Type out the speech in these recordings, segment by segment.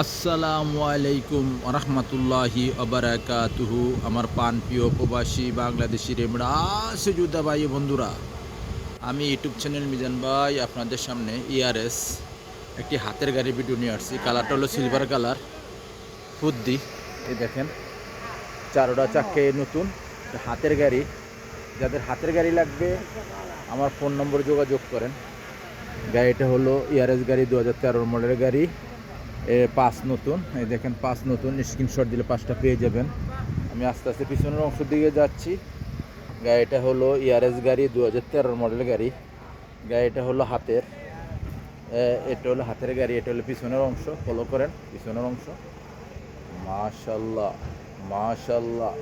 আসসালামু আলাইকুম রহমতুল্লাহি আবরাকাতুহু। আমার পান প্রিয় প্রবাসী বাংলাদেশি রেমড়া সুজুদা ভাই বন্ধুরা, আমি ইউটিউব চ্যানেল মিজান ভাই আপনাদের সামনে ইয়ারএস একটি হাতের গাড়ি ভিডিও নিয়ে আসছি। কালারটা হলো সিলভার কালার, ফুদ্দি। এই দেখেন চারোটা চাক্কে নতুন হাতের গাড়ি। যাদের হাতের গাড়ি লাগবে আমার ফোন নম্বর যোগাযোগ করেন। গাড়িটা হলো ইয়ারএস গাড়ি, 2013 মডেলের গাড়ি। পাঁচ নতুন, এই দেখেন পাঁচ নতুন, স্ক্রিনশট দিলে পাঁচটা পেয়ে যাবেন। আমি আস্তে আস্তে পিছনের অংশ দিকে যাচ্ছি। গাড়িটা হলো ইয়ারএস গাড়ি, 2013 মডেল গাড়ি। গাড়িটা হলো হাতের, এটা হলো হাতের গাড়ি, এটা হলো পিছনের অংশ। ফলো করেন পিছনের অংশ। মাশাল্লাহ মাশাল্লাহ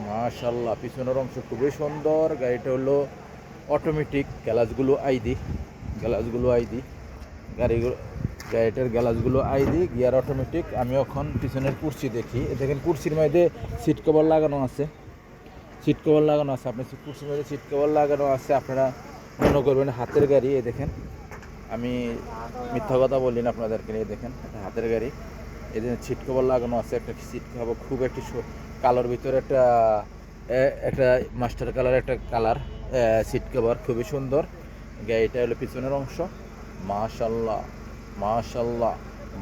মাশাল্লাহ, পিছনের অংশ খুবই সুন্দর। গাড়িটা হলো অটোমেটিক, গ্লাসগুলো আইডি গাড়িটার গ্লাসগুলো আইডি, গিয়ার অটোমেটিক। আমি এখন পিছনের কুর্সি দেখি। দেখেন কুর্সির মধ্যে সিট কভার লাগানো আছে, আপনি কুর্সির মধ্যে সিট কভার লাগানো আছে। আপনারা মনে করবেন হাতের গাড়ি। এই দেখেন, আমি মিথ্যা কথা বলি না আপনাদেরকে। এই দেখেন একটা হাতের গাড়ি, এই যে সিট কভার লাগানো আছে। একটা সিট কভার খুব একটি কালোর ভিতরে একটা মাস্টার কালার, একটা কালার সিট কভার, খুবই সুন্দর। গাড়িটা হলো পিছনের অংশ। মাশাল্লাহ মাশাল্লাহ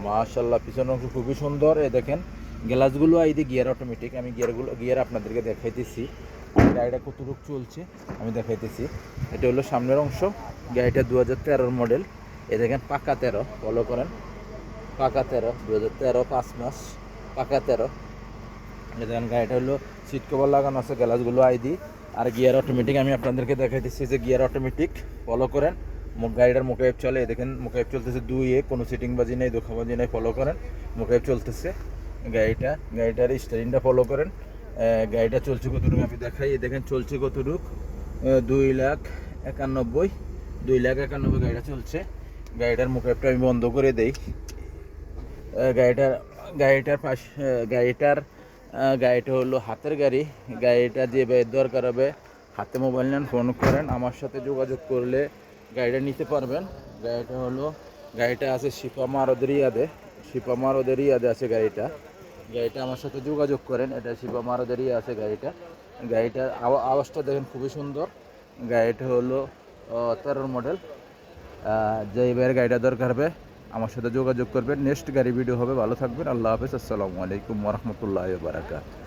মাশাল্লাহ, পিছনের অংশ খুবই সুন্দর। এই দেখেন গ্লাসগুলো আইদি, গিয়ার অটোমেটিক। আমি গিয়ার আপনাদেরকে দেখাইতেছি, গাড়িটা কতটুকু চলছে আমি দেখাইতেছি। এটা হলো সামনের অংশ। গাড়িটা 2013 মডেল। এই দেখেন পাকা 13, ফলো করেন। পাকা 13, 2013, 5 মাস, পাকা 13। এই দেখেন গাড়িটা হলো সিট কভার লাগানো আছে, গ্লাসগুলো আইদি, আর গিয়ার অটোমেটিক। আমি আপনাদেরকে দেখাইতেছি যে গিয়ার অটোমেটিক, ফলো করেন। গাড়িটার মোকাইব চলে, দেখেন মোকাইব চলতেছে 2-এ, কোনো সিটিংবাজি নেই, ধোকাবাজি নেই। ফলো করেন, মোকাইব চলতেছে গাড়িটার স্টারিংটা ফলো করেন। গাড়িটা চলছে কতটুকু আমি দেখাই। দেখেন চলছে কতটুকু, 2,91,000, 2,91,000 গাড়িটা চলছে। গাড়িটার মোকাইবটা আমি বন্ধ করে দেই। গাড়িটা হলো হাতের গাড়ি। গাড়িটা যে বের দরকার হবে, হাতে মোবাইল নেন, ফোন করেন, আমার সাথে যোগাযোগ করলে গাড়িটা নিতে পারবেন। গাড়িটা আছে শিপা মারদের ইয়াদে আছে গাড়িটা আমার সাথে যোগাযোগ করেন। এটা শিপা মারদের আছে গাড়িটার আওয়াজটা দেখেন খুবই সুন্দর। গাড়িটা হলো 13 মডেল। যে এবার গাড়িটা দরকার হবে আমার সাথে যোগাযোগ করবেন। নেক্সট গাড়ি ভিডিও হবে। ভালো থাকবেন, আল্লাহ হাফেজ, আসসালামু আলাইকুম ওয়া রাহমাতুল্লাহি ওয়া বারাকাতুহু।